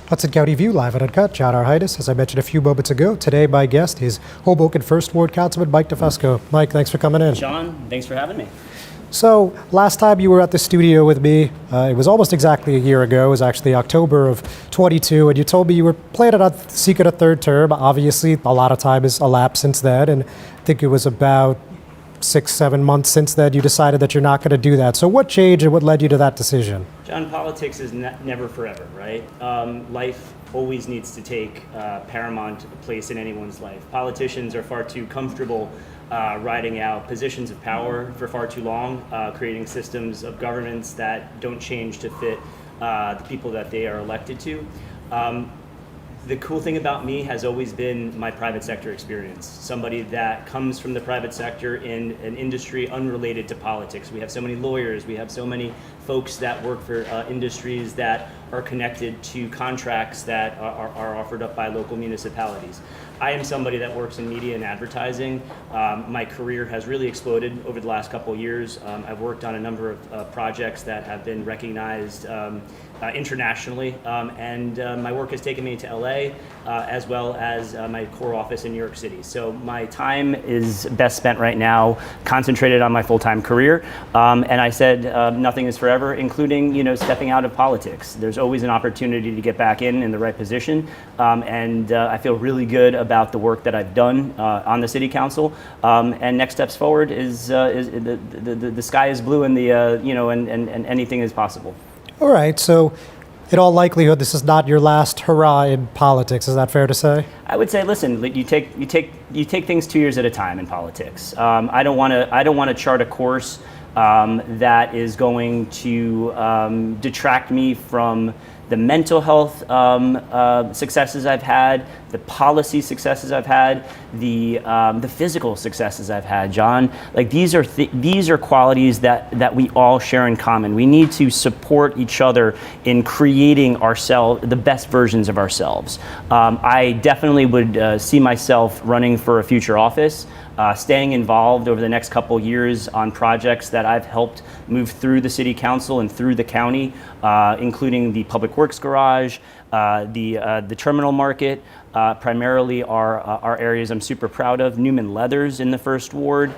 Hudson County View live at Uncut. John Arhitis, as I mentioned a few moments ago. Today, my guest is Hoboken First Ward Councilman Mike DeFusco. Mike, thanks for coming in. John, thanks for having me. So, last time you were at the studio with me, it was almost exactly a year ago. It was actually October of 22, and you told me you were planning on seeking a third term. Obviously, a lot of time has elapsed since then, and I think it was about 6-7 months since then you decided that you're not going to do that. So what changed and what led you to that decision? John, politics is never forever, right? Life always needs to take paramount place in anyone's life. Politicians are far too comfortable riding out positions of power for far too long, creating systems of governance that don't change to fit the people that they are elected to. The cool thing about me has always been my private sector experience. Somebody that comes from the private sector in an industry unrelated to politics. We have so many lawyers, we have so many folks that work for industries that are connected to contracts that are offered up by local municipalities. I am somebody that works in media and advertising. My career has really exploded over the last couple of years. I've worked on a number of projects that have been recognized internationally, and my work has taken me to LA as well as my core office in New York City. So my time is best spent right now concentrated on my full-time career, and I said nothing is forever, including stepping out of politics. There's always an opportunity to get back in the right position, and I feel really good about the work that I've done on the city council. And next steps forward is the sky is blue, and and anything is possible. All right, so in all likelihood, this is not your last hurrah in politics. Is that fair to say? I would say, listen, you take things 2 years at a time in politics. I don't want to chart a course that is going to detract me from the mental health successes I've had, the policy successes I've had, the physical successes I've had, John. Like these are qualities that we all share in common. We need to support each other in creating the best versions of ourselves. I definitely would see myself running for a future office. Staying involved over the next couple years on projects that I've helped move through the city council and through the county, including the public works garage, the terminal market, primarily are areas I'm super proud of. Newman Leathers in the First Ward.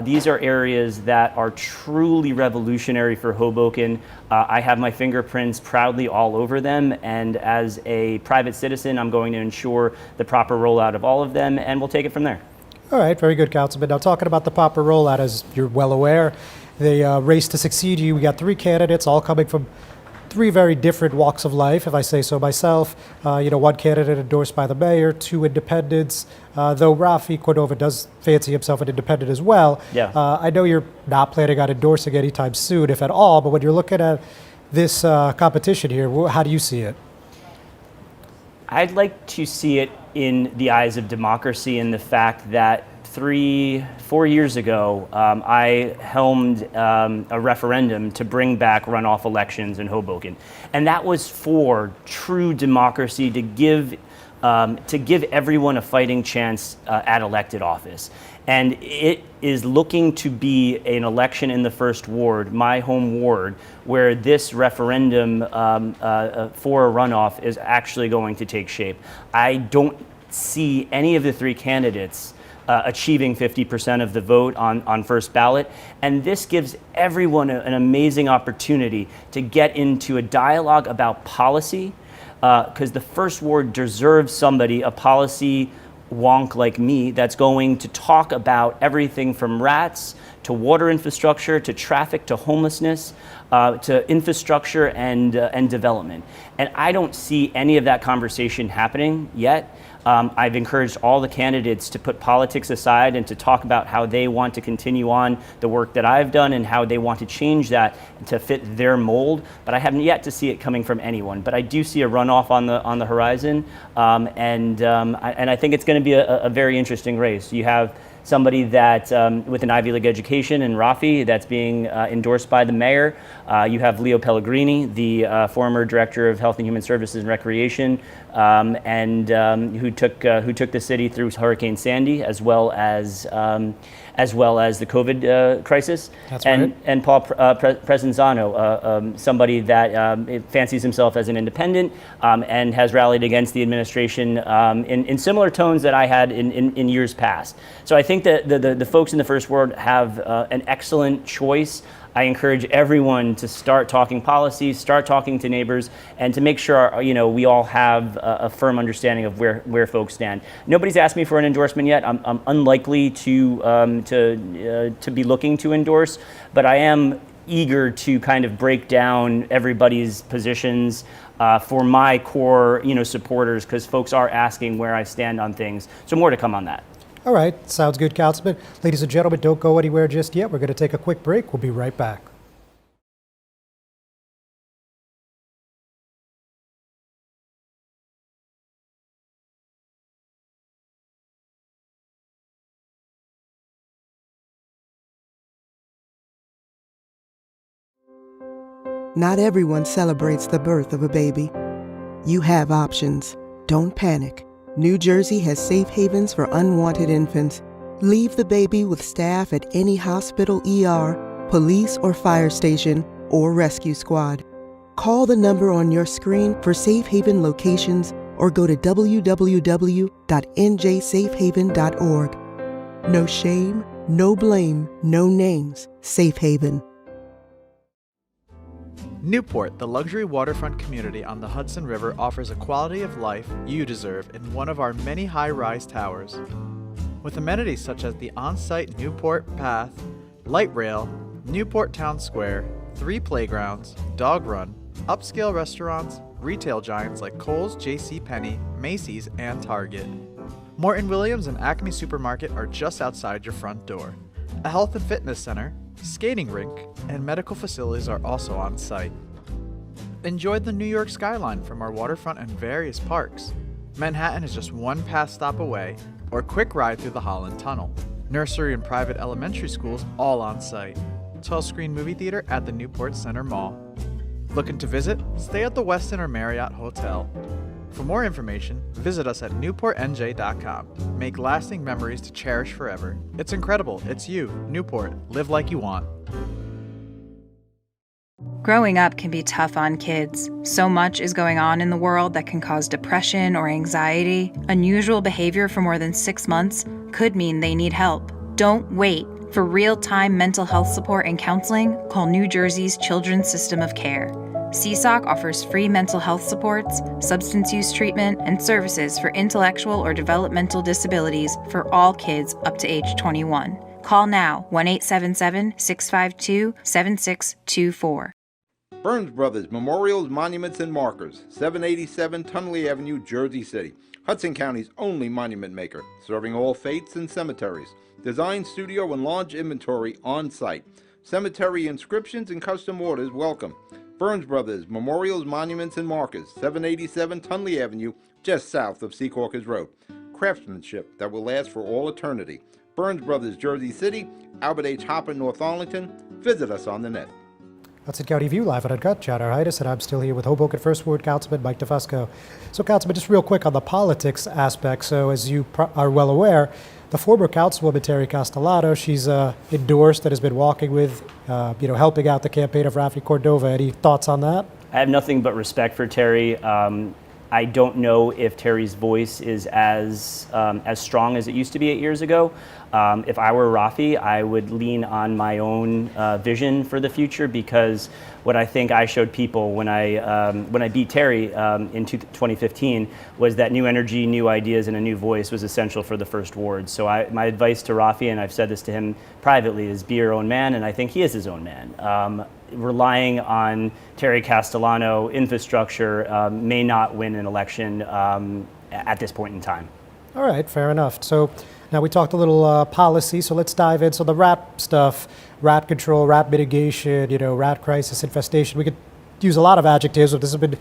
These are areas that are truly revolutionary for Hoboken. I have my fingerprints proudly all over them, and as a private citizen, I'm going to ensure the proper rollout of all of them, and we'll take it from there. All right, very good, Councilman. Now, talking about the proper rollout, as you're well aware, the race to succeed you, we got 3 candidates, all coming from 3 very different walks of life, if I say so myself. 1 candidate endorsed by the mayor, 2 independents, though Rafi Cordova does fancy himself an independent as well. Yeah. I know you're not planning on endorsing anytime soon, if at all, but when you're looking at this competition here, how do you see it? I'd like to see it in the eyes of democracy, and the fact that 3-4 years ago, I helmed a referendum to bring back runoff elections in Hoboken. And that was for true democracy, to give everyone a fighting chance at elected office. And it is looking to be an election in the First Ward, my home ward, where this referendum for a runoff is actually going to take shape. I don't see any of the 3 candidates achieving 50% of the vote on first ballot. And this gives everyone an amazing opportunity to get into a dialogue about policy, because the First Ward deserves somebody, a policy wonk like me, that's going to talk about everything from rats to water infrastructure to traffic to homelessness to infrastructure and development. And I don't see any of that conversation happening yet. I've encouraged all the candidates to put politics aside and to talk about how they want to continue on the work that I've done and how they want to change that to fit their mold. But I haven't yet to see it coming from anyone. But I do see a runoff on the horizon, and I think it's going to be a very interesting race. You have somebody that with an Ivy League education in Rafi that's being endorsed by the mayor. You have Leo Pellegrini, the former director of Health and Human Services and Recreation, and who took the city through Hurricane Sandy, as well as as well as the COVID crisis. That's and, right. And Paul Presenzano, somebody that fancies himself as an independent and has rallied against the administration in similar tones that I had in years past. So I think that the folks in the First Ward have an excellent choice. I encourage everyone to start talking policies, start talking to neighbors, and to make sure we all have a firm understanding of where folks stand. Nobody's asked me for an endorsement yet. I'm unlikely to be looking to endorse, but I am eager to kind of break down everybody's positions for my core supporters, because folks are asking where I stand on things. So more to come on that. All right, sounds good, Councilman. Ladies and gentlemen, don't go anywhere just yet. We're going to take a quick break. We'll be right back. Not everyone celebrates the birth of a baby. You have options. Don't panic. New Jersey has safe havens for unwanted infants. Leave the baby with staff at any hospital, ER, police or fire station, or rescue squad. Call the number on your screen for safe haven locations or go to www.njsafehaven.org. No shame, no blame, no names. Safe Haven. Newport, the luxury waterfront community on the Hudson River, offers a quality of life you deserve in one of our many high-rise towers. With amenities such as the on-site Newport Path, light rail, Newport Town Square, 3 playgrounds, dog run, upscale restaurants, retail giants like Kohl's, JCPenney, Macy's, and Target. Morton Williams and Acme Supermarket are just outside your front door. A health and fitness center, skating rink, and medical facilities are also on site. Enjoy the New York skyline from our waterfront and various parks. Manhattan is just one pass stop away, or a quick ride through the Holland Tunnel. Nursery and private elementary schools all on site. 12-screen movie theater at the Newport Center Mall. Looking to visit? Stay at the Westin or Marriott Hotel. For more information, visit us at newportnj.com. Make lasting memories to cherish forever. It's incredible. It's you, Newport. Live like you want. Growing up can be tough on kids. So much is going on in the world that can cause depression or anxiety. Unusual behavior for more than 6 months could mean they need help. Don't wait. For real-time mental health support and counseling, call New Jersey's Children's System of Care. CSOC offers free mental health supports, substance use treatment, and services for intellectual or developmental disabilities for all kids up to age 21. Call now, 1-877-652-7624. Burns Brothers Memorials, Monuments, and Markers, 787 Tunley Avenue, Jersey City. Hudson County's only monument maker, serving all faiths and cemeteries. Design, studio, and launch inventory on site. Cemetery inscriptions and custom orders welcome. Burns Brothers Memorials, Monuments, and Markers, 787 Tunley Avenue, just south of Secaucus Road. Craftsmanship that will last for all eternity. Burns Brothers, Jersey City, Albert H. Hopper, North Arlington. Visit us on the net. Hudson County View, live at Uncut. Chad Arhitis, and I'm still here with Hoboken First Ward Councilman Mike DeFusco. So, Councilman, just real quick on the politics aspect. So, as you are well aware, the former Councilwoman Terry Castellano, she's endorsed and has been walking with, helping out the campaign of Rafi Cordova. Any thoughts on that? I have nothing but respect for Terry. I don't know if Terry's voice is as strong as it used to be 8 years ago. If I were Rafi, I would lean on my own vision for the future, because what I think I showed people when I beat Terry in 2015 was that new energy, new ideas, and a new voice was essential for the First Ward. So my advice to Rafi, and I've said this to him privately, is be your own man, and I think he is his own man. Relying on Terry Castellano infrastructure may not win an election at this point in time. All right, fair enough. So now we talked a little policy, so let's dive in. So the rat stuff, rat control, rat mitigation, rat crisis, infestation. We could use a lot of adjectives, but this has been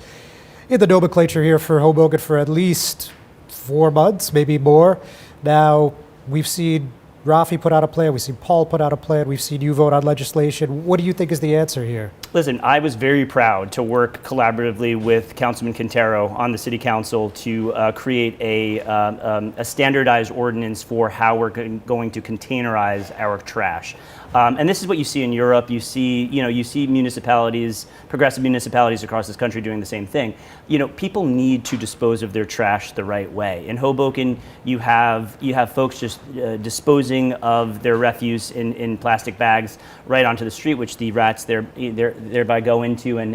in the nomenclature here for Hoboken for at least 4 months, maybe more. Now, we've seen Rafi put out a plan. We've seen Paul put out a plan. We've seen you vote on legislation. What do you think is the answer here? Listen, I was very proud to work collaboratively with Councilman Quintero on the City Council to create a standardized ordinance for how we're going to containerize our trash. And this is what you see in Europe. You see municipalities, progressive municipalities across this country doing the same thing. People need to dispose of their trash the right way. In Hoboken, you have folks just disposing of their refuse in plastic bags right onto the street, which the rats thereby go into and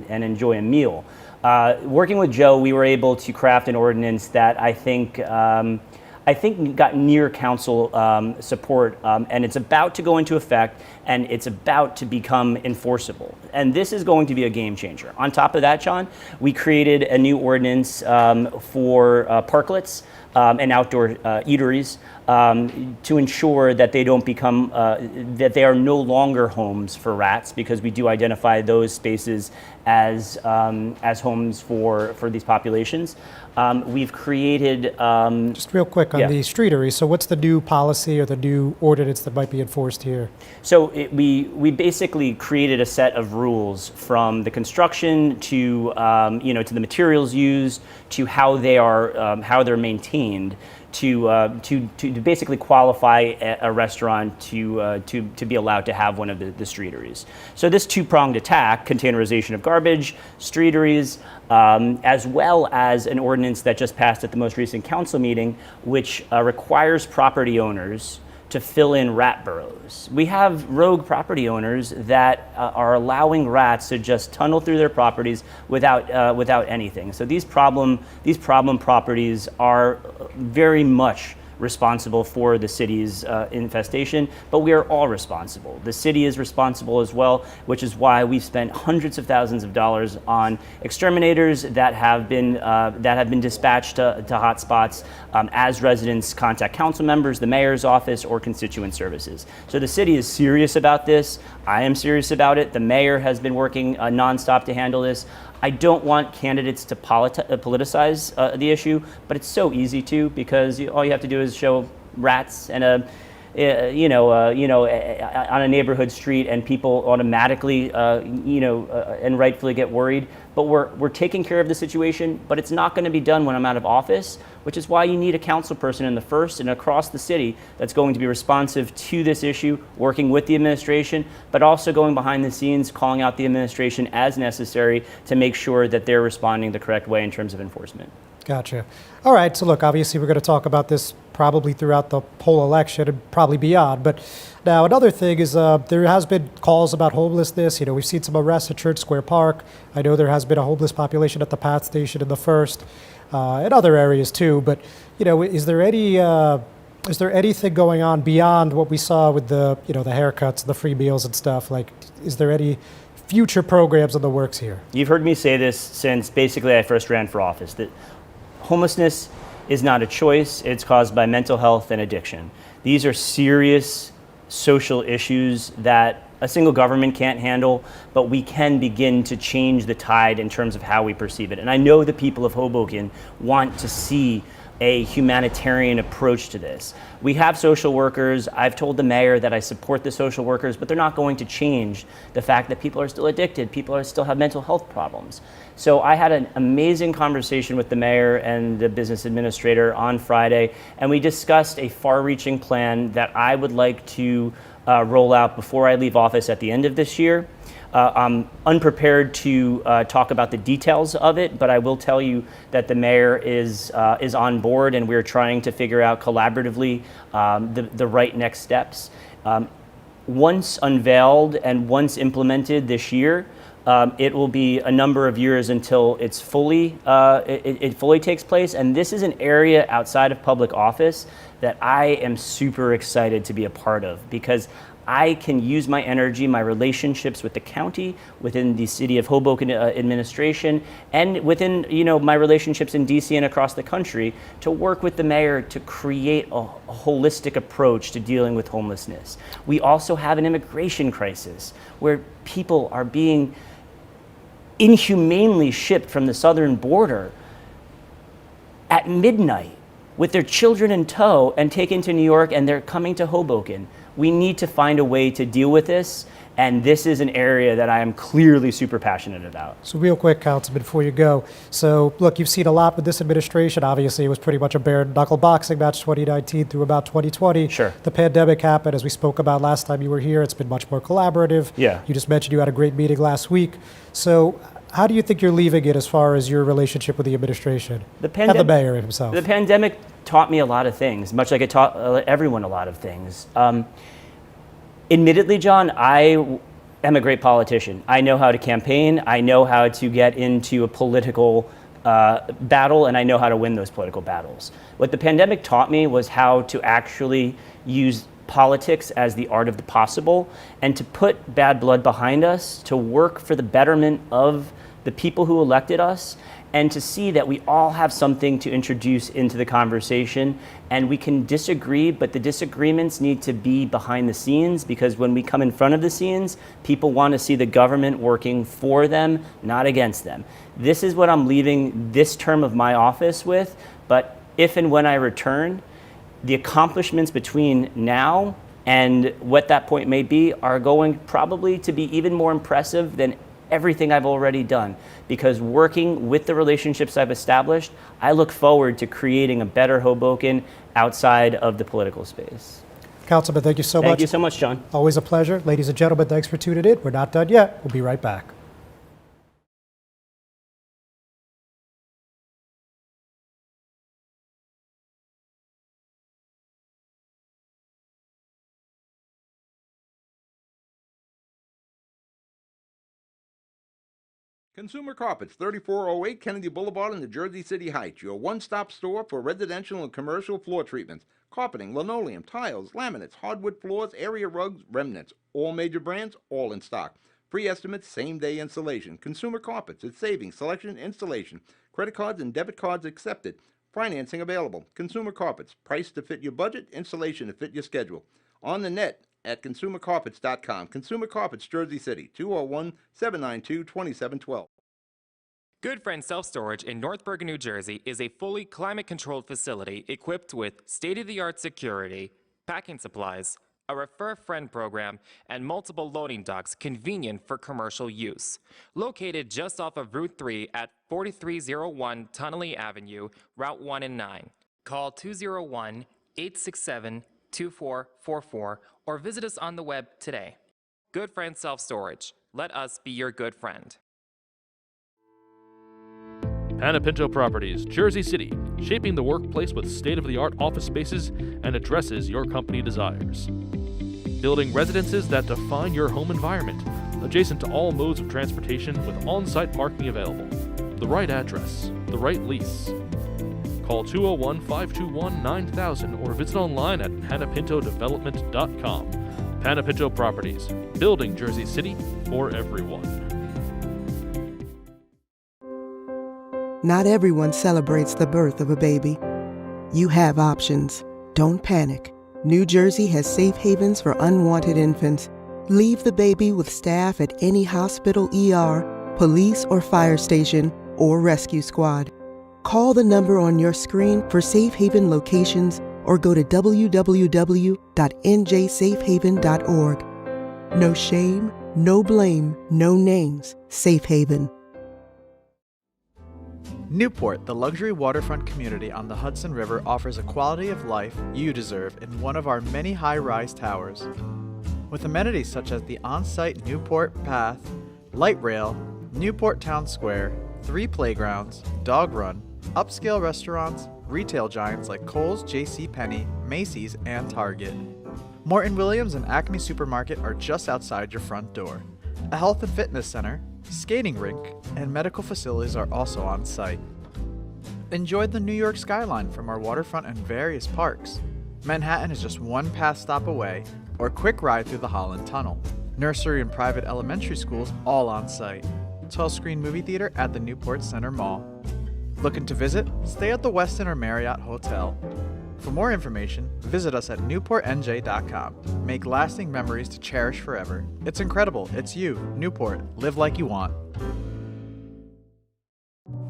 enjoy a meal. Working with Joe, we were able to craft an ordinance that I think got near council support, and it's about to go into effect, and it's about to become enforceable. And this is going to be a game changer. On top of that, John, we created a new ordinance for parklets and outdoor eateries to ensure that they don't become, that they are no longer homes for rats, because we do identify those spaces as homes for these populations. We've created... Just real quick on the streetery. So what's the new policy or the new ordinance that might be enforced here? So we basically created a set of rules, from the construction to to the materials used, to how they're maintained, to basically qualify a restaurant to be allowed to have one of the streeteries. So this two-pronged attack, containerization of garbage, streeteries, as well as an ordinance that just passed at the most recent council meeting, which requires property owners to fill in rat burrows. We have rogue property owners that are allowing rats to just tunnel through their properties without anything. So these problem properties are very much responsible for the city's infestation, but we are all responsible. The city is responsible as well, which is why we've spent hundreds of thousands of dollars on exterminators that have been dispatched to hot spots as residents contact council members, the mayor's office, or constituent services. So the city is serious about this. I am serious about it. The mayor has been working nonstop to handle this. I don't want candidates to politicize the issue, but it's so easy to, because all you have to do is show rats and on a neighborhood street, and people automatically, and rightfully get worried. But we're taking care of the situation, but it's not going to be done when I'm out of office, which is why you need a council person in the first and across the city that's going to be responsive to this issue, working with the administration, but also going behind the scenes, calling out the administration as necessary to make sure that they're responding the correct way in terms of enforcement. Gotcha. All right. So look, obviously we're going to talk about this probably throughout the whole election and probably beyond. But now another thing is there has been calls about homelessness. We've seen some arrests at Church Square Park. I know there has been a homeless population at the PATH station in the First, and other areas too. But is there anything going on beyond what we saw with the the haircuts, the free meals and stuff? Like, is there any future programs in the works here? You've heard me say this since basically I first ran for office, that homelessness is not a choice. It's caused by mental health and addiction. These are serious social issues that a single government can't handle, but we can begin to change the tide in terms of how we perceive it. And I know the people of Hoboken want to see a humanitarian approach to this. We have social workers. I've told the mayor that I support the social workers, but they're not going to change the fact that people are still addicted. People still have mental health problems. So I had an amazing conversation with the mayor and the business administrator on Friday, and we discussed a far-reaching plan that I would like to roll out before I leave office at the end of this year. I'm unprepared to talk about the details of it, but I will tell you that the mayor is on board, and we're trying to figure out collaboratively the right next steps. Once unveiled and once implemented this year, it will be a number of years until it's fully takes place. And this is an area outside of public office that I am super excited to be a part of, because I can use my energy, my relationships with the county, within the City of Hoboken administration, and within my relationships in DC and across the country, to work with the mayor to create a holistic approach to dealing with homelessness. We also have an immigration crisis where people are being inhumanely shipped from the southern border at midnight with their children in tow and taken to New York, and they're coming to Hoboken. We need to find a way to deal with this, and this is an area that I am clearly super passionate about. So real quick, Councilman, before you go. So look, you've seen a lot with this administration. Obviously, it was pretty much a bare-knuckle boxing match 2019 through about 2020. Sure. The pandemic happened, as we spoke about last time you were here. It's been much more collaborative. Yeah. You just mentioned you had a great meeting last week. So how do you think you're leaving it as far as your relationship with the administration and the mayor himself? The pandemic taught me a lot of things, much like it taught everyone a lot of things. Admittedly, John, I am a great politician. I know how to campaign. I know how to get into a political battle, and I know how to win those political battles. What the pandemic taught me was how to actually use politics as the art of the possible, and to put bad blood behind us, to work for the betterment of the people who elected us, and to see that we all have something to introduce into the conversation, and we can disagree, but the disagreements need to be behind the scenes, because when we come in front of the scenes, people want to see the government working for them, not against them. This is what I'm leaving this term of my office with, but if and when I return, the accomplishments between now and what that point may be are going probably to be even more impressive than everything I've already done, because working with the relationships I've established, I look forward to creating a better Hoboken outside of the political space. Councilman, thank you so much. Thank you so much, John. Always a pleasure. Ladies and gentlemen, thanks for tuning in. We're not done yet. We'll be right back. Consumer Carpets, 3408 Kennedy Boulevard in the Jersey City Heights, your one-stop store for residential and commercial floor treatments, carpeting, linoleum, tiles, laminates, hardwood floors, area rugs, remnants, all major brands, all in stock. Free estimates, same-day installation. Consumer Carpets, it's savings, selection, installation. Credit cards and debit cards accepted. Financing available. Consumer Carpets, price to fit your budget, installation to fit your schedule. On the net at consumercarpets.com. Consumer Carpets, Jersey City, 201-792-2712. Good Friend Self-Storage in North Bergen, New Jersey is a fully climate-controlled facility equipped with state-of-the-art security, packing supplies, a Refer a Friend program, and multiple loading docks convenient for commercial use. Located just off of Route 3 at 4301 Tunnelly Avenue, Route 1 and 9. Call 201-867-2444 or visit us on the web today. Good Friend Self-Storage. Let us be your good friend. Panapinto Properties, Jersey City, shaping the workplace with state-of-the-art office spaces and addresses your company desires. Building residences that define your home environment, adjacent to all modes of transportation with on-site parking available. The right address, the right lease. Call 201-521-9000 or visit online at panapintodevelopment.com. Panapinto Properties, building Jersey City for everyone. Not everyone celebrates the birth of a baby. You have options. Don't panic. New Jersey has safe havens for unwanted infants. Leave the baby with staff at any hospital, ER, police or fire station, or rescue squad. Call the number on your screen for safe haven locations or go to www.njsafehaven.org. No shame, no blame, no names. Safe Haven. Newport, the luxury waterfront community on the Hudson River, offers a quality of life you deserve in one of our many high-rise towers. With amenities such as the on-site Newport Path, light rail, Newport Town Square, 3 playgrounds, dog run, upscale restaurants, retail giants like Kohl's, JCPenney, Macy's, and Target. Morton Williams and Acme Supermarket are just outside your front door. A health and fitness center, skating rink, and medical facilities are also on site. Enjoy the New York skyline from our waterfront and various parks. Manhattan is just one pass stop away, or quick ride through the Holland Tunnel. Nursery and private elementary schools all on site. 12-screen movie theater at the Newport Center Mall. Looking to visit? Stay at the Westin or Marriott Hotel. For more information, visit us at newportnj.com. Make lasting memories to cherish forever. It's incredible. It's you, Newport. Live like you want.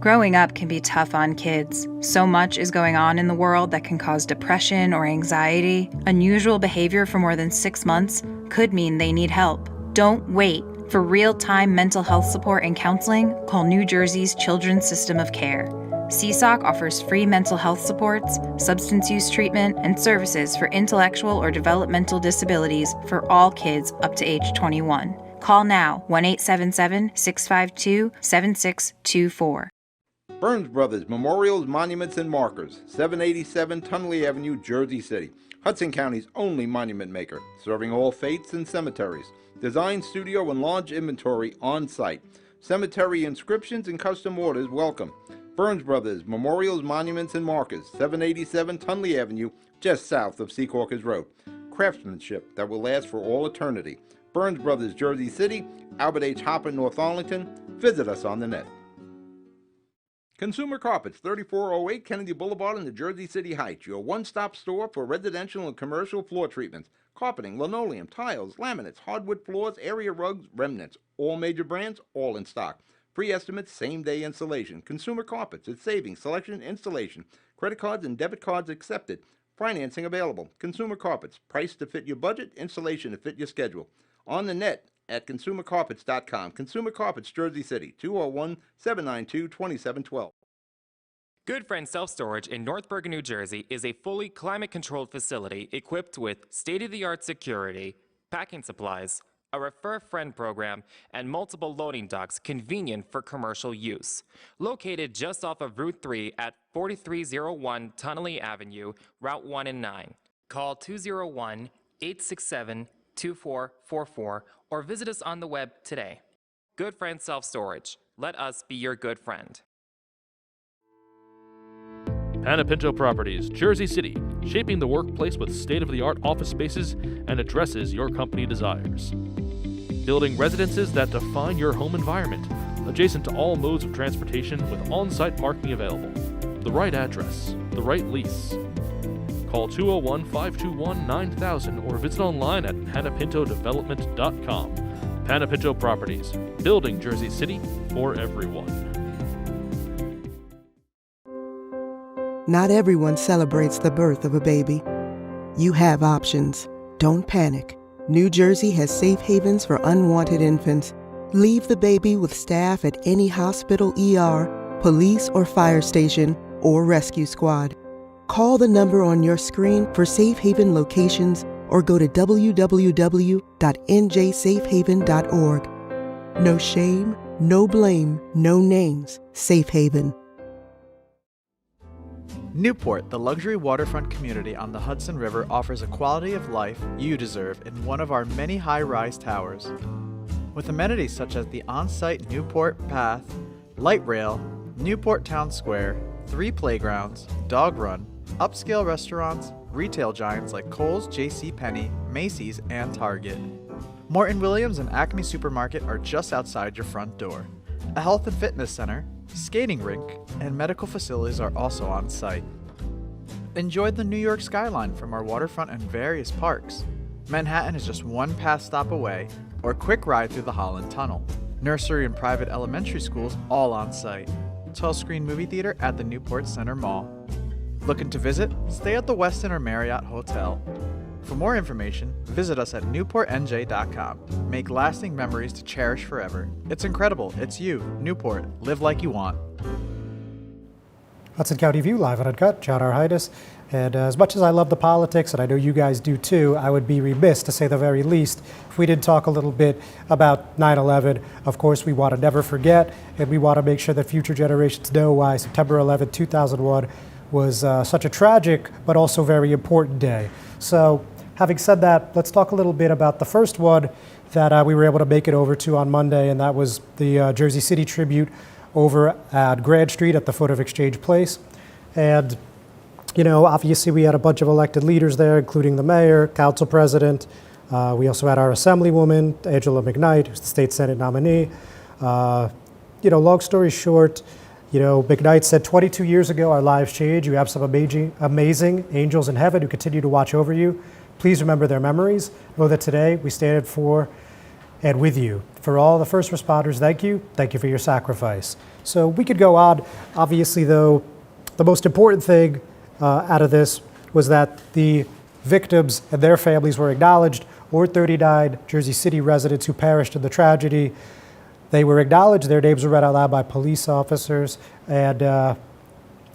Growing up can be tough on kids. So much is going on in the world that can cause depression or anxiety. Unusual behavior for more than 6 months could mean they need help. Don't wait. For real-time mental health support and counseling, call New Jersey's Children's System of Care. CSOC offers free mental health supports, substance use treatment, and services for intellectual or developmental disabilities for all kids up to age 21. Call now, 1-877-652-7624. Burns Brothers Memorials, Monuments, and Markers, 787 Tunley Avenue, Jersey City. Hudson County's only monument maker, serving all faiths and cemeteries. Design, studio, and large inventory on site. Cemetery inscriptions and custom orders welcome. Burns Brothers Memorials, Monuments, and Markers, 787 Tunley Avenue, just south of Secaucus Road. Craftsmanship that will last for all eternity. Burns Brothers, Jersey City, Albert H. Hopper, North Arlington. Visit us on the net. Consumer Carpets, 3408 Kennedy Boulevard in the Jersey City Heights, your one-stop store for residential and commercial floor treatments, carpeting, linoleum, tiles, laminates, hardwood floors, area rugs, remnants, all major brands, all in stock. Free estimates, same-day installation. Consumer Carpets, it's savings, selection, installation. Credit cards and debit cards accepted. Financing available. Consumer Carpets, price to fit your budget, installation to fit your schedule. On the net at consumercarpets.com. Consumer Carpets, Jersey City, 201-792-2712. Good Friend Self-Storage in North Bergen, New Jersey is a fully climate-controlled facility equipped with state-of-the-art security, packing supplies, a Refer a Friend program, and multiple loading docks convenient for commercial use. Located just off of Route 3 at 4301 Tunnelly Avenue, Route 1 and 9. Call 201-867-2444 or visit us on the web today. Good Friend Self-Storage. Let us be your good friend. Panepinto Properties, Jersey City, shaping the workplace with state-of-the-art office spaces and addresses your company desires. Building residences that define your home environment, adjacent to all modes of transportation with on-site parking available. The right address, the right lease. Call 201-521-9000 or visit online at panepintodevelopment.com. Panepinto Properties, building Jersey City for everyone. Not everyone celebrates the birth of a baby. You have options. Don't panic. New Jersey has safe havens for unwanted infants. Leave the baby with staff at any hospital, ER, police or fire station, or rescue squad. Call the number on your screen for safe haven locations or go to www.njsafehaven.org. No shame, no blame, no names. Safe Haven. Newport, the luxury waterfront community on the Hudson River, offers a quality of life you deserve in one of our many high-rise towers. With amenities such as the on-site Newport Path, light rail, Newport Town Square, 3 playgrounds, dog run, upscale restaurants, retail giants like Kohl's, JCPenney, Macy's, and Target. Morton Williams and Acme Supermarket are just outside your front door. A health and fitness center, skating rink, and medical facilities are also on site. Enjoy the New York skyline from our waterfront and various parks. Manhattan is just one pass stop away, or a quick ride through the Holland Tunnel. Nursery and private elementary schools all on site. 12-screen movie theater at the Newport Center Mall. Looking to visit? Stay at the Westin or Marriott Hotel. For more information, visit us at newportnj.com. Make lasting memories to cherish forever. It's incredible. It's you, Newport. Live like you want. Hudson County View, live on Uncut. John Arhitis. And as much as I love the politics, and I know you guys do too, I would be remiss, to say the very least, if we didn't talk a little bit about 9/11. Of course, we want to never forget, and we want to make sure that future generations know why September 11, 2001 was such a tragic but also very important day. So, having said that, let's talk a little bit about the first one that we were able to make it over to on Monday, and that was the Jersey City tribute over at Grand Street at the foot of Exchange Place. And, you know, obviously we had a bunch of elected leaders there, including the mayor, council president. We also had our assemblywoman, Angela McKnight, who's the state Senate nominee. You know, long story short, you know, McKnight said 22 years ago, our lives changed. You have some amazing angels in heaven who continue to watch over you. Please remember their memories. Know that today we stand for and with you. For all the first responders, thank you. Thank you for your sacrifice. So we could go on. Obviously, though, the most important thing out of this was that the victims and their families were acknowledged. Ward 39 Jersey City residents who perished in the tragedy, they were acknowledged. Their names were read out loud by police officers and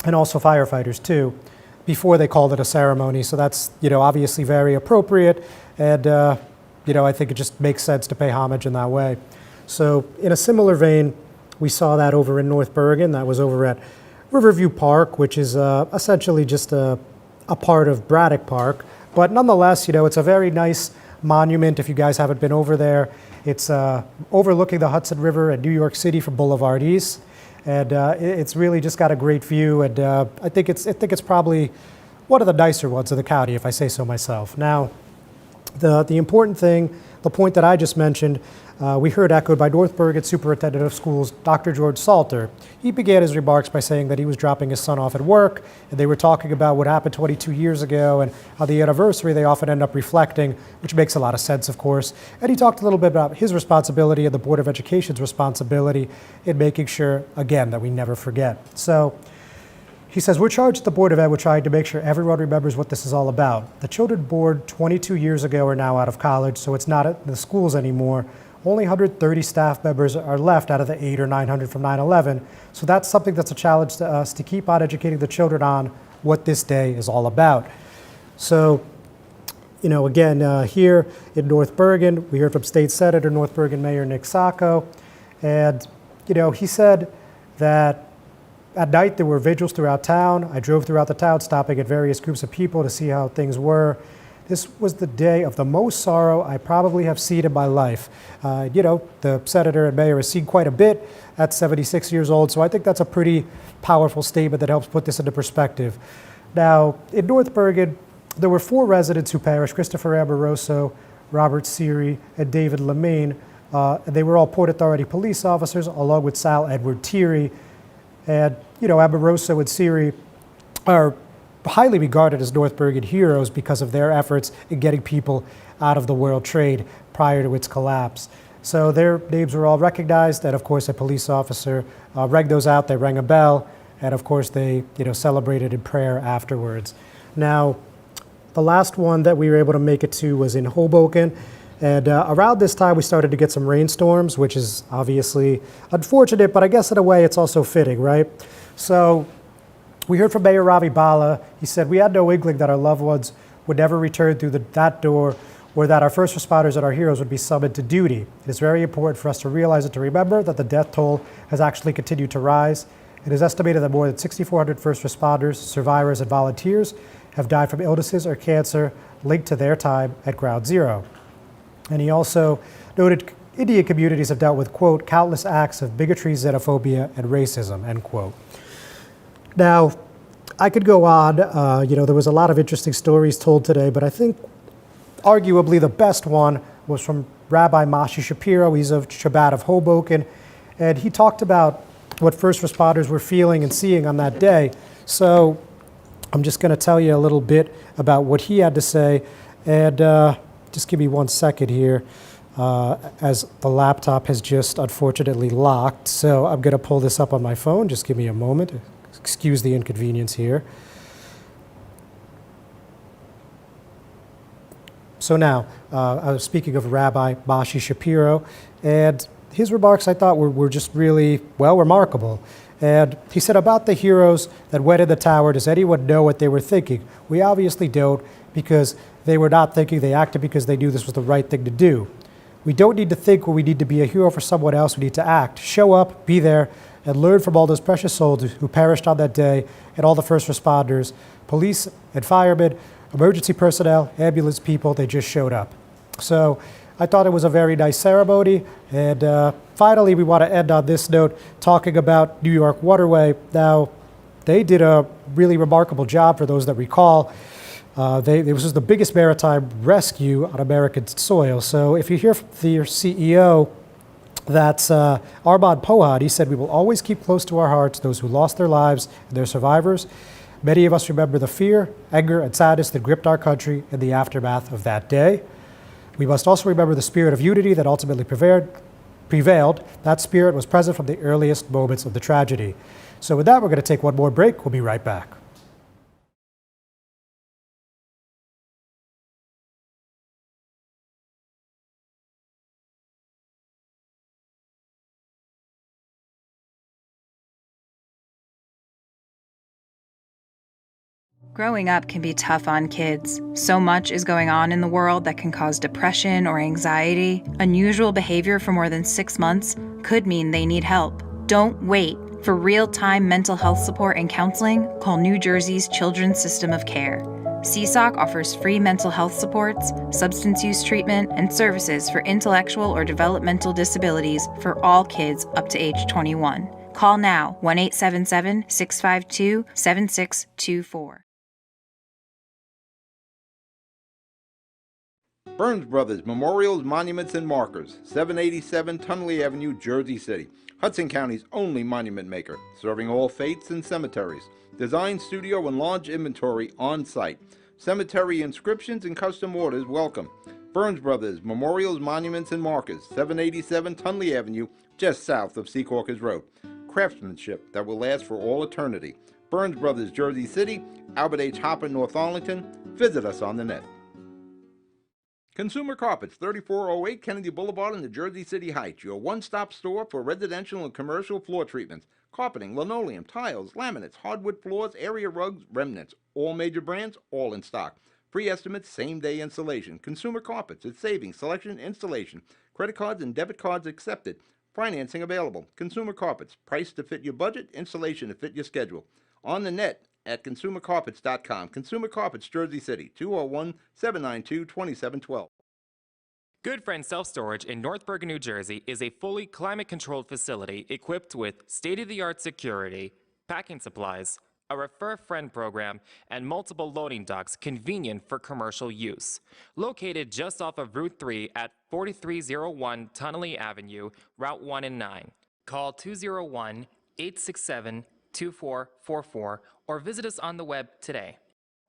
also firefighters too, before they called it a ceremony. So that's, obviously very appropriate, and I think it just makes sense to pay homage in that way. So in a similar vein, we saw that over in North Bergen. That was over at Riverview Park, which is essentially just a part of Braddock Park. But nonetheless, it's a very nice monument if you guys haven't been over there. It's overlooking the Hudson River at New York City from Boulevard East. And it's really just got a great view. And I think it's probably one of the nicer ones in the county, if I say so myself. Now, the important thing, the point that I just mentioned, we heard echoed by North Bergen Superintendent of Schools, Dr. George Salter. He began his remarks by saying that he was dropping his son off at work, and they were talking about what happened 22 years ago, and how the anniversary they often end up reflecting, which makes a lot of sense, of course. And he talked a little bit about his responsibility and the Board of Education's responsibility in making sure, again, that we never forget. So he says, we're charged at the Board of Ed with trying to make sure everyone remembers what this is all about. The children born 22 years ago are now out of college, so it's not at the schools anymore. Only 130 staff members are left out of the 800 or 900 from 9/11. So that's something that's a challenge to us, to keep on educating the children on what this day is all about. So, again, here in North Bergen, we heard from State Senator, North Bergen Mayor Nick Sacco. And, he said that at night there were vigils throughout town. I drove throughout the town, stopping at various groups of people to see how things were. This was the day of the most sorrow I probably have seen in my life. The senator and mayor has seen quite a bit at 76 years old, so I think that's a pretty powerful statement that helps put this into perspective. Now, in North Bergen, there were 4 residents who perished: Christopher Amoroso, Robert Seary, and David Lemaine. And they were all Port Authority police officers, along with Sal Edward Thierry. And, Amoroso and Seary are highly regarded as North Bergen heroes because of their efforts in getting people out of the World Trade prior to its collapse. So their names were all recognized, and of course a police officer rang those out. They rang a bell, and of course they celebrated in prayer afterwards. Now, the last one that we were able to make it to was in Hoboken, and around this time we started to get some rainstorms, which is obviously unfortunate, but I guess in a way it's also fitting, right? So we heard from Mayor Ravi Bala. He said, we had no inkling that our loved ones would never return through that door, or that our first responders and our heroes would be summoned to duty. It is very important for us to realize and to remember that the death toll has actually continued to rise. It is estimated that more than 6,400 first responders, survivors, and volunteers have died from illnesses or cancer linked to their time at Ground Zero. And he also noted Indian communities have dealt with, quote, countless acts of bigotry, xenophobia, and racism, end quote. Now, I could go on. There was a lot of interesting stories told today, but I think arguably the best one was from Rabbi Mashi Shapiro. He's of Shabbat of Hoboken, and he talked about what first responders were feeling and seeing on that day. So I'm just going to tell you a little bit about what he had to say, and just give me 1 second here, as the laptop has just unfortunately locked. So I'm going to pull this up on my phone. Just give me a moment. Excuse the inconvenience here. So now, I was speaking of Rabbi Mashi Shapiro, and his remarks I thought were just really, remarkable. And he said, about the heroes that went in the tower, does anyone know what they were thinking? We obviously don't, because they were not thinking. They acted because they knew this was the right thing to do. We don't need to think when we need to be a hero for someone else. We need to act, show up, be there, and learn from all those precious souls who perished on that day, and all the first responders, police and firemen, emergency personnel, ambulance people. They just showed up. So I thought it was a very nice ceremony. And finally, we want to end on this note, talking about New York Waterway. Now, they did a really remarkable job, for those that recall. This was the biggest maritime rescue on American soil. So if you hear from their CEO, that's Armand Pohad, he said, we will always keep close to our hearts those who lost their lives and their survivors. Many of us remember the fear, anger, and sadness that gripped our country in the aftermath of that day. We must also remember the spirit of unity that ultimately prevailed. That spirit was present from the earliest moments of the tragedy. So with that, we're going to take one more break. We'll be right back. Growing up can be tough on kids. So much is going on in the world that can cause depression or anxiety. Unusual behavior for more than 6 months could mean they need help. Don't wait. For real-time mental health support and counseling, call New Jersey's Children's System of Care. CSOC offers free mental health supports, substance use treatment, and services for intellectual or developmental disabilities for all kids up to age 21. Call now, 1-877-652-7624. Burns Brothers Memorials, Monuments, and Markers, 787 Tunley Avenue, Jersey City. Hudson County's only monument maker, serving all faiths and cemeteries. Design, studio, and large inventory on site. Cemetery inscriptions and custom orders welcome. Burns Brothers Memorials, Monuments, and Markers, 787 Tunley Avenue, just south of Secaucus Road. Craftsmanship that will last for all eternity. Burns Brothers, Jersey City, Albert H. Hopper, North Arlington. Visit us on the net. Consumer Carpets, 3408 Kennedy Boulevard in the Jersey City Heights, your one-stop store for residential and commercial floor treatments, carpeting, linoleum, tiles, laminates, hardwood floors, area rugs, remnants, all major brands, all in stock. Free estimates, same-day installation. Consumer Carpets, it's savings, selection, installation. Credit cards and debit cards accepted. Financing available. Consumer Carpets, price to fit your budget, installation to fit your schedule. On the net at consumercarpets.com. Consumer Carpets, Jersey City, 201-792-2712. Good Friend Self-Storage in North Bergen, New Jersey is a fully climate-controlled facility equipped with state-of-the-art security, packing supplies, a Refer a Friend program, and multiple loading docks convenient for commercial use. Located just off of Route 3 at 4301 Tunnelly Avenue, Route 1 and 9. Call 201-867-2444 or visit us on the web today.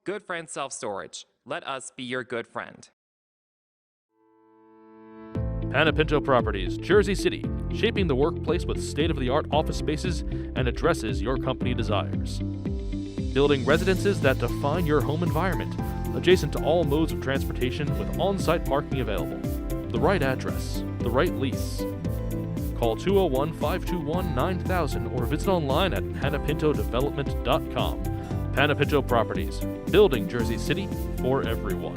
Good Friend Self-Storage. Let us be your good friend. Panepinto Properties, Jersey City, shaping the workplace with state-of-the-art office spaces and addresses your company desires. Building residences that define your home environment, adjacent to all modes of transportation with on-site parking available. The right address, the right lease. Call 201-521-9000 or visit online at panepintodevelopment.com. Panepinto Properties, building Jersey City for everyone.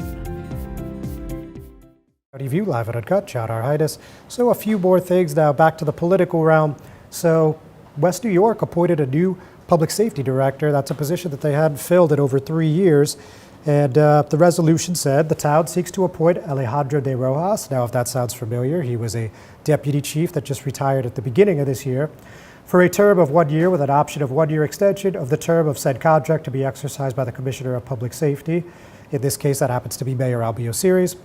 View live at Uncut, Chad Arhitis. So a few more things now, back to the political realm. So West New York appointed a new public safety director. That's a position that they hadn't filled in over 3 years. And the resolution said the town seeks to appoint Alejandro de Rojas. Now, if that sounds familiar, he was a deputy chief that just retired at the beginning of this year, for a term of 1 year with an option of 1 year extension of the term of said contract to be exercised by the Commissioner of Public Safety. In this case, that happens to be Mayor Albio Series.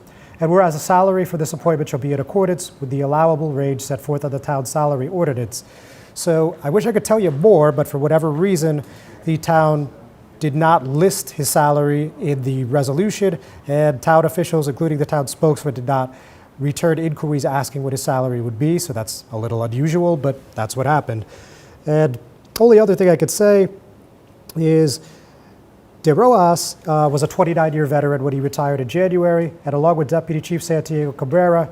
And whereas a salary for this appointment shall be in accordance with the allowable range set forth on the town salary ordinance. So I wish I could tell you more, but for whatever reason, the town did not list his salary in the resolution, and town officials, including the town spokesman, did not return inquiries asking what his salary would be. So that's a little unusual, but that's what happened. And only other thing I could say is De Rojas was a 29-year veteran when he retired in January, and along with Deputy Chief Santiago Cabrera,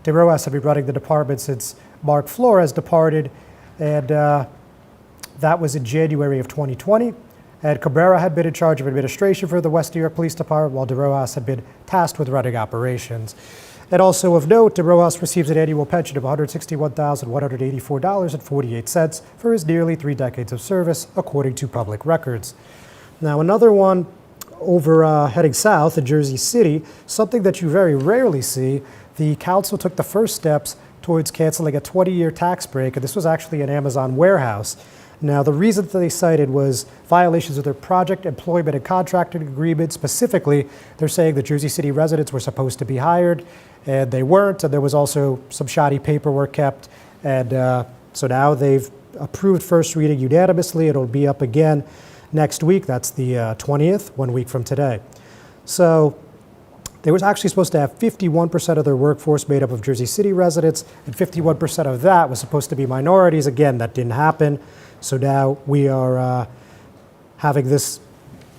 De Rojas had been running the department since Mark Flores departed, and that was in January of 2020. And Cabrera had been in charge of administration for the West New York Police Department, while De Rojas had been tasked with running operations. And also of note, De Rojas receives an annual pension of $161,184.48 for his nearly 3 decades of service, according to public records. Now, another one over heading south in Jersey City, something that you very rarely see, the council took the first steps towards canceling a 20-year tax break, and this was actually an Amazon warehouse. Now, the reason that they cited was violations of their project, employment, and contracting agreement. Specifically, they're saying that Jersey City residents were supposed to be hired, and they weren't, and there was also some shoddy paperwork kept. And so now they've approved first reading unanimously. It'll be up again next week. That's the 20th, 1 week from today. So They were actually supposed to have 51% of their workforce made up of Jersey City residents, and 51% of that was supposed to be minorities. Again, that didn't happen. So now we are having this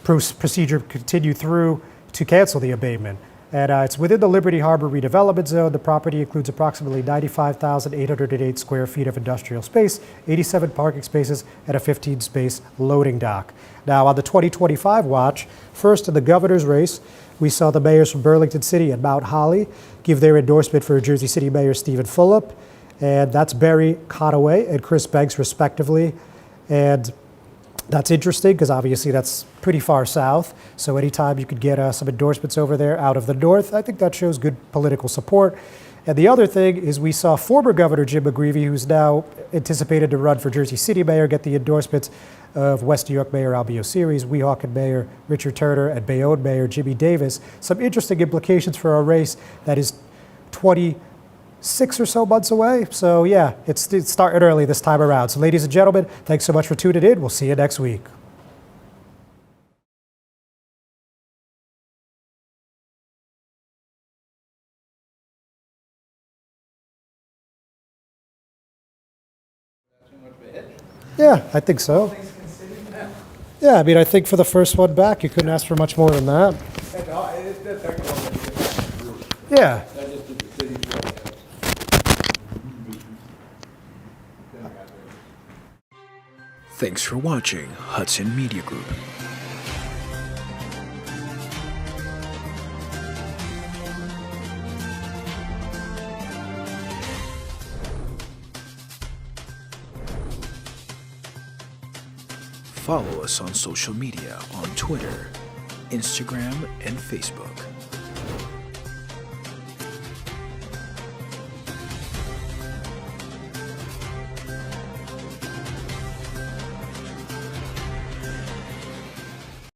procedure continue through to cancel the abatement. And it's within the Liberty Harbor redevelopment zone. The property includes approximately 95,808 square feet of industrial space, 87 parking spaces, and a 15-space loading dock. Now, on the 2025 watch, first in the governor's race, we saw the mayors from Burlington City and Mount Holly give their endorsement for Jersey City Mayor Steven Fulop, and that's Barry Conaway and Chris Banks, respectively. And that's interesting because obviously that's pretty far south. So anytime you could get some endorsements over there out of the north, I think that shows good political support. And the other thing is we saw former Governor Jim McGreevey, who's now anticipated to run for Jersey City Mayor, get the endorsements of West New York Mayor Albio Series, Weehawken Mayor Richard Turner, and Bayonne Mayor Jimmy Davis. Some interesting implications for a race that is 26 or so months away. So yeah, it's starting early this time around. So ladies and gentlemen, thanks so much for tuning in. We'll see you next week. Yeah, I think so. Yeah, I mean, I think for the first one back, you couldn't ask for much more than that. Yeah. Thanks for watching Hudson Media Group. Follow us on social media on Twitter, Instagram, and Facebook.